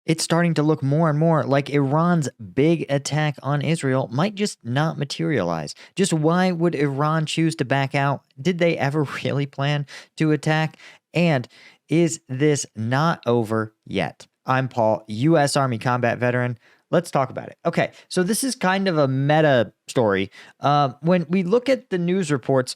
it's starting to look more and more like Iran's big attack on Israel might just not materialize. Just why would Iran choose to back out? Did they ever really plan to attack? And is this not over yet? I'm Paul, U.S. Army combat veteran. Let's talk about it. Okay, so this is kind of a meta story. When we look at the news reports,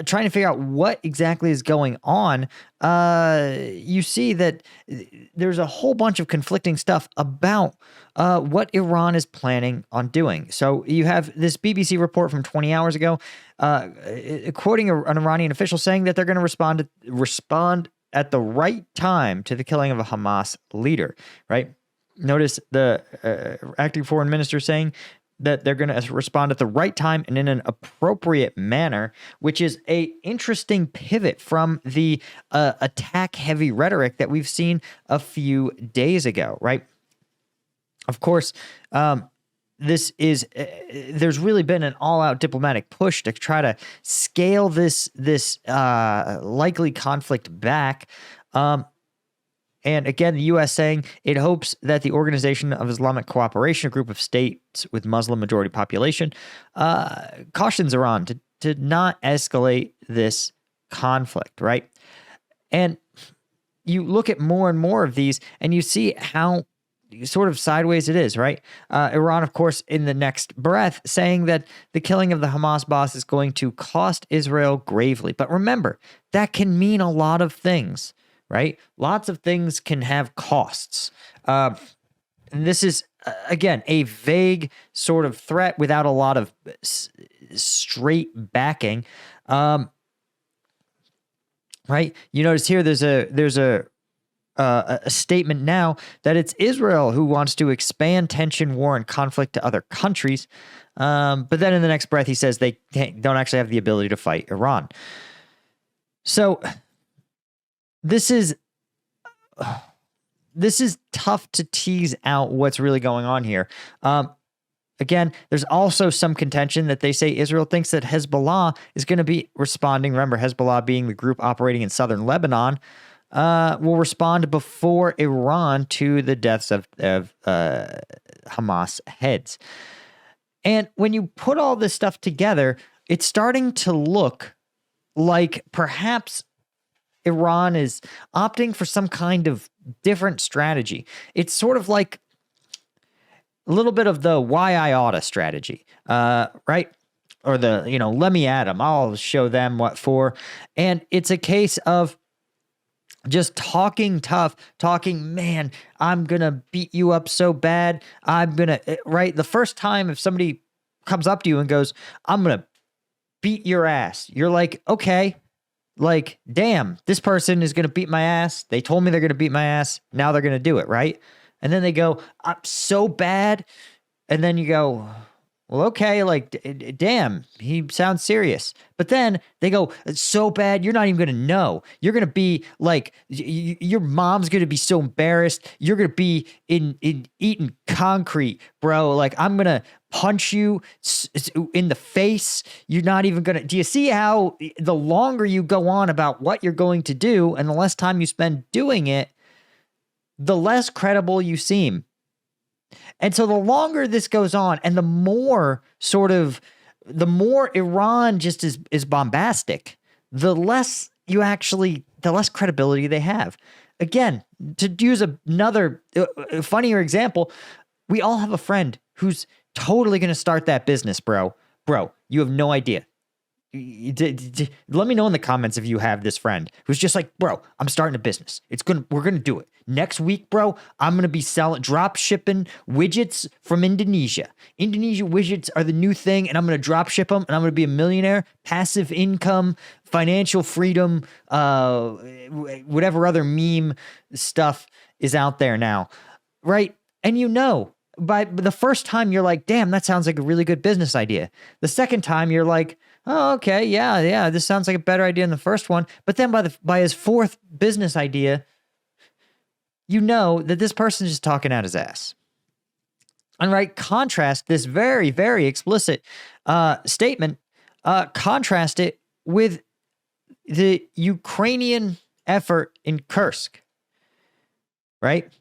trying to figure out what exactly is going on, you see that there's a whole bunch of conflicting stuff about what Iran is planning on doing. So you have this BBC report from 20 hours ago, quoting an Iranian official saying that they're going to respond at the right time to the killing of a Hamas leader, right? Notice the acting foreign minister saying that they're going to respond at the right time and in an appropriate manner, which is a interesting pivot from the attack-heavy rhetoric that we've seen a few days ago, right? Of course, there's really been an all-out diplomatic push to try to scale this likely conflict back. And again, the U.S. saying it hopes that the Organization of Islamic Cooperation, a group of states with Muslim majority population, cautions Iran to not escalate this conflict, right? And you look at more and more of these, and you see how sort of sideways it is, right? Iran, of course, in the next breath, saying that the killing of the Hamas boss is going to cost Israel gravely. But remember, that can mean a lot of things. Right? Lots of things can have costs. And this is, again, a vague sort of threat without a lot of straight backing. Right? You notice here there's a statement now that it's Israel who wants to expand tension, war, and conflict to other countries. But then in the next breath, he says they don't actually have the ability to fight Iran. So this is tough to tease out what's really going on here. Again, there's also some contention that they say Israel thinks that Hezbollah is going to be responding. Remember, Hezbollah being the group operating in southern Lebanon, will respond before Iran to the deaths of Hamas heads. And when you put all this stuff together, it's starting to look like perhaps Iran is opting for some kind of different strategy. It's sort of like a little bit of the why I oughta strategy, right? Or the, let me at them. I'll show them what for. And it's a case of just talking tough, man, I'm going to beat you up so bad. I'm going to, right? The first time if somebody comes up to you and goes, I'm going to beat your ass, you're like, okay. Like, damn, this person is going to beat my ass. They told me they're going to beat my ass. Now they're going to do it, right? And then they go, I'm so bad. And then you go, well, okay, like, damn, he sounds serious. But then they go, it's so bad, you're not even going to know. You're going to be like, your mom's going to be so embarrassed. You're going to be eating concrete, bro. Like, I'm going to punch you in the face. You're not even going to, do you see how the longer you go on about what you're going to do and the less time you spend doing it, the less credible you seem. And so the longer this goes on and the more Iran just is bombastic, the less credibility they have. Again, to use another funnier example, we all have a friend who's totally going to start that business, bro. Bro, you have no idea. Let me know in the comments if you have this friend who's just like, bro, I'm starting a business. We're going to do it. Next week, bro, I'm going to be drop shipping widgets from Indonesia. Indonesia widgets are the new thing, and I'm going to drop ship them, and I'm going to be a millionaire, passive income, financial freedom, whatever other meme stuff is out there now, right? And by the first time you're like, damn, that sounds like a really good business idea. The second time you're like, oh, okay, yeah, this sounds like a better idea than the first one. But then by his fourth business idea, you know that this person is just talking out his ass. And right, contrast this very, very explicit statement, contrast it with the Ukrainian effort in Kursk, right?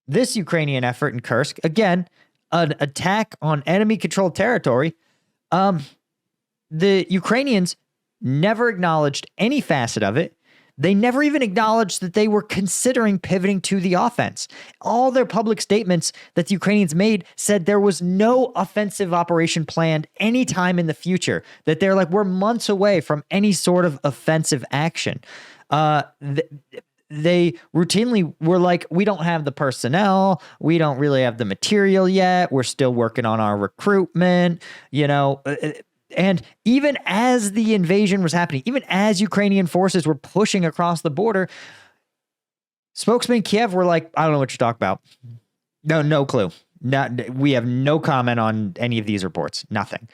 this Ukrainian effort in Kursk, again, an attack on enemy-controlled territory, the Ukrainians never acknowledged any facet of it. They never even acknowledged that they were considering pivoting to the offense. All their public statements that the Ukrainians made said there was no offensive operation planned anytime in the future, that they're like, we're months away from any sort of offensive action. They routinely were like, we don't have the personnel. We don't really have the material yet. We're still working on our recruitment, and even as the invasion was happening, even as Ukrainian forces were pushing across the border, spokesmen in Kiev were like, I don't know what you're talking about. No clue. We have no comment on any of these reports. Nothing.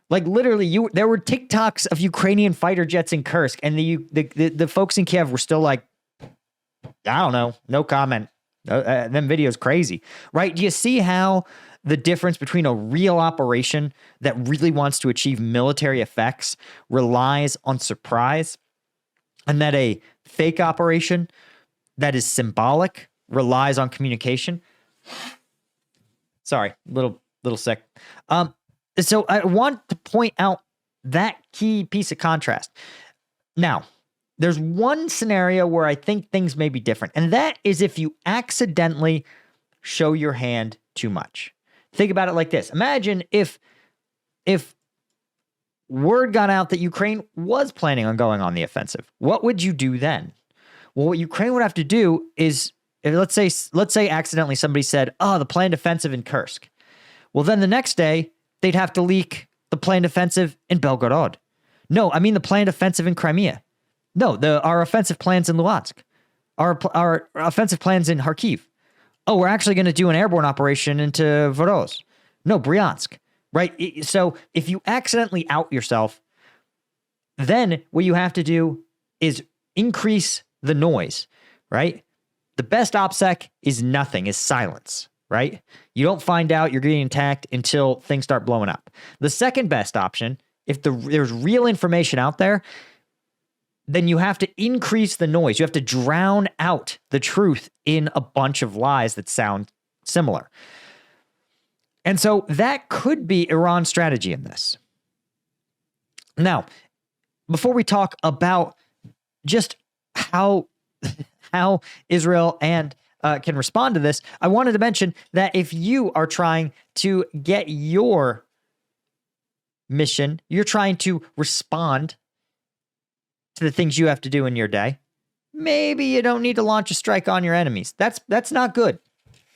Like literally, there were TikToks of Ukrainian fighter jets in Kursk, and the folks in Kiev were still like, I don't know, no comment. Them videos crazy, right? Do you see how the difference between a real operation that really wants to achieve military effects relies on surprise, and that a fake operation that is symbolic relies on communication? Sorry, little sick. So I want to point out that key piece of contrast. Now, there's one scenario where I think things may be different, and that is if you accidentally show your hand too much. Think about it like this. Imagine if word got out that Ukraine was planning on going on the offensive. What would you do then? Well, what Ukraine would have to do is, let's say accidentally somebody said, oh, the planned offensive in Kursk. Well, then the next day, they'd have to leak the planned offensive in Belgorod. No, I mean the planned offensive in Crimea. No, our offensive plans in Luhansk. Our offensive plans in Kharkiv. Oh, we're actually going to do an airborne operation into Voros. No, Bryansk, right? So if you accidentally out yourself, then what you have to do is increase the noise, right? The best OPSEC is nothing, is silence, right? You don't find out you're getting attacked until things start blowing up. The second best option, if there's real information out there, then you have to increase the noise. You have to drown out the truth in a bunch of lies that sound similar. And so that could be Iran's strategy in this. Now, before we talk about just how Israel and can respond to this, I wanted to mention that if you are trying to get your mission, you're trying to respond to the things you have to do in your day, maybe you don't need to launch a strike on your enemies. That's not good.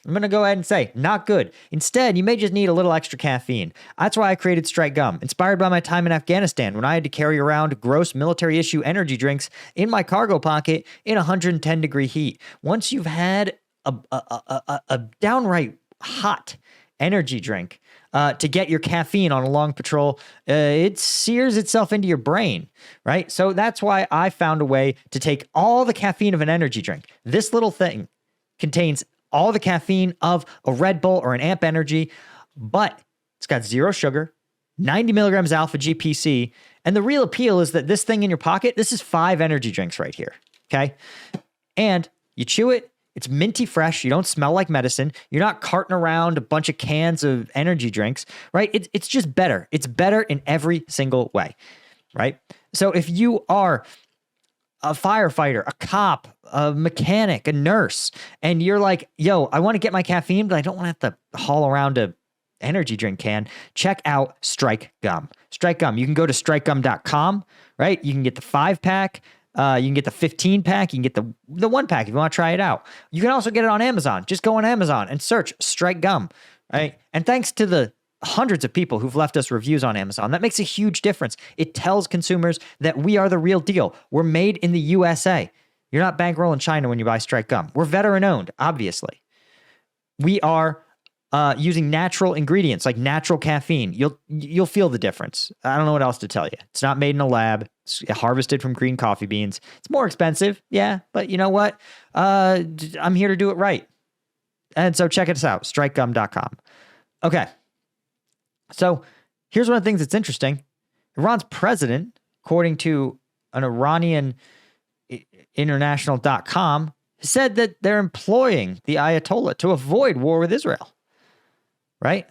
I'm going to go ahead and say, not good. Instead, you may just need a little extra caffeine. That's why I created Strike Gum, inspired by my time in Afghanistan when I had to carry around gross military issue energy drinks in my cargo pocket in 110-degree heat. Once you've had a downright hot energy drink to get your caffeine on a long patrol, it sears itself into your brain, right? So that's why I found a way to take all the caffeine of an energy drink. This little thing contains all the caffeine of a Red Bull or an Amp Energy, but it's got 0 sugar, 90 milligrams alpha GPC, and the real appeal is that this thing in your pocket, this is 5 energy drinks right here, okay? And you chew it, it's minty fresh. You don't smell like medicine. You're not carting around a bunch of cans of energy drinks, right? It's just better. It's better in every single way, right? So if you are a firefighter, a cop, a mechanic, a nurse, and you're like, yo, I want to get my caffeine, but I don't want to have to haul around a energy drink can, check out Strike Gum. Strike Gum. You can go to strikegum.com, right? You can get the 5-pack. You can get the 15-pack. You can get the 1-pack if you want to try it out. You can also get it on Amazon. Just go on Amazon and search Strike Gum, right? And thanks to the hundreds of people who've left us reviews on Amazon, that makes a huge difference. It tells consumers that we are the real deal. We're made in the USA. You're not bankrolling China when you buy Strike Gum. We're veteran-owned, obviously. We are using natural ingredients like natural caffeine. You'll feel the difference. I don't know what else to tell you. It's not made in a lab. It's harvested from green coffee beans. It's more expensive, yeah, but you know what? I'm here to do it right. And so check us out, strikegum.com. Okay. So here's one of the things that's interesting. Iran's president, according to an Iranian international.com, said that they're employing the Ayatollah to avoid war with Israel, right?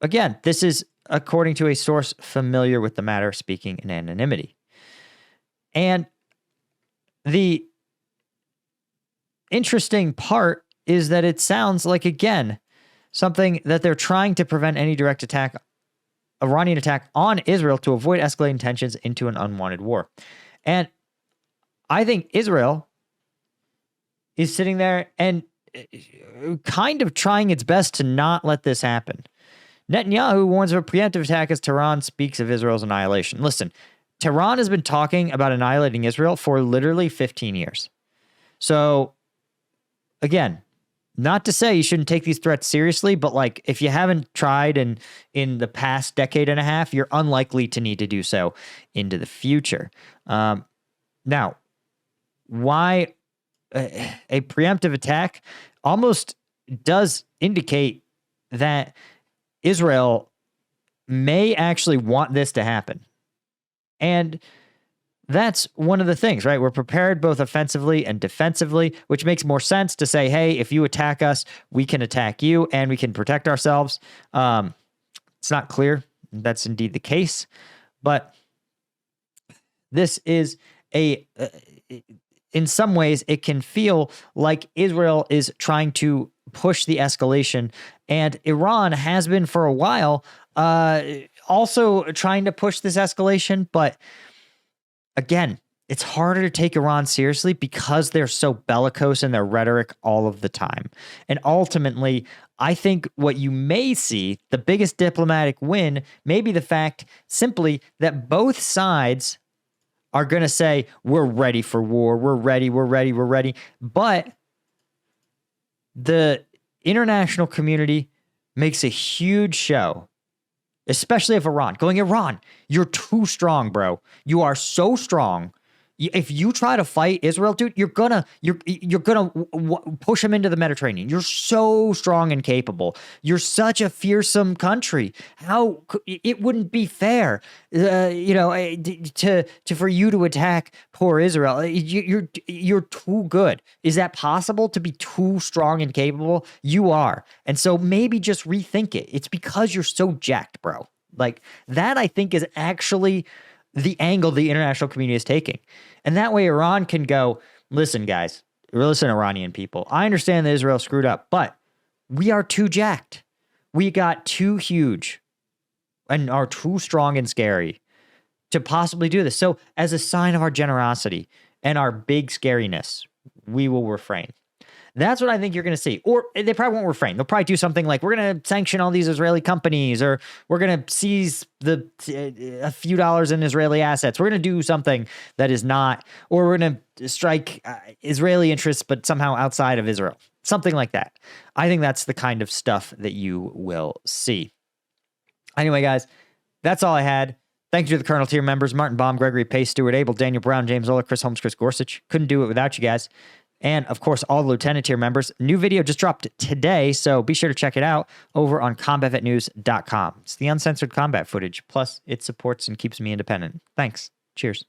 Again, this is according to a source familiar with the matter, speaking in anonymity. And the interesting part is that it sounds like, again, something that they're trying to prevent any direct attack, Iranian attack on Israel, to avoid escalating tensions into an unwanted war. And I think Israel is sitting there and kind of trying its best to not let this happen. Netanyahu warns of a preemptive attack as Tehran speaks of Israel's annihilation. Listen, Tehran has been talking about annihilating Israel for literally 15 years. So, again, not to say you shouldn't take these threats seriously, but like if you haven't tried in the past decade and a half, you're unlikely to need to do so into the future. Now, why a preemptive attack almost does indicate that Israel may actually want this to happen. And that's one of the things, right? We're prepared both offensively and defensively, which makes more sense to say, hey, if you attack us, we can attack you and we can protect ourselves. It's not clear that's indeed the case, but this is in some ways, it can feel like Israel is trying to push the escalation, and Iran has been for a while also trying to push this escalation. But again, it's harder to take Iran seriously because they're so bellicose in their rhetoric all of the time. And ultimately, I think what you may see, the biggest diplomatic win, may be the fact simply that both sides are going to say, we're ready for war. We're ready. We're ready. We're ready. But the international community makes a huge show, especially of Iran, going, Iran, you're too strong, bro. You are so strong. If you try to fight Israel, dude, you're gonna push them into the Mediterranean. You're so strong and capable. You're such a fearsome country. How it wouldn't be fair, for you to attack poor Israel. You're too good. Is that possible to be too strong and capable? You are, and so maybe just rethink it. It's because you're so jacked, bro. Like that, I think is actually the angle the international community is taking. And that way Iran can go, listen, guys, listen, Iranian people, I understand that Israel screwed up, but we are too jacked. We got too huge and are too strong and scary to possibly do this. So as a sign of our generosity and our big scariness, we will refrain. That's what I think you're going to see. Or they probably won't refrain. They'll probably do something like, we're going to sanction all these Israeli companies, or we're going to seize a few dollars in Israeli assets. We're going to do something that is not, or we're going to strike Israeli interests, but somehow outside of Israel. Something like that. I think that's the kind of stuff that you will see. Anyway, guys, that's all I had. Thank you to the Colonel tier members, Martin Baum, Gregory Pace, Stuart Abel, Daniel Brown, James Oler, Chris Holmes, Chris Gorsuch. Couldn't do it without you guys. And, of course, all the Lieutenant tier members. New video just dropped today, so be sure to check it out over on combatvetnews.com. It's the uncensored combat footage, plus it supports and keeps me independent. Thanks. Cheers.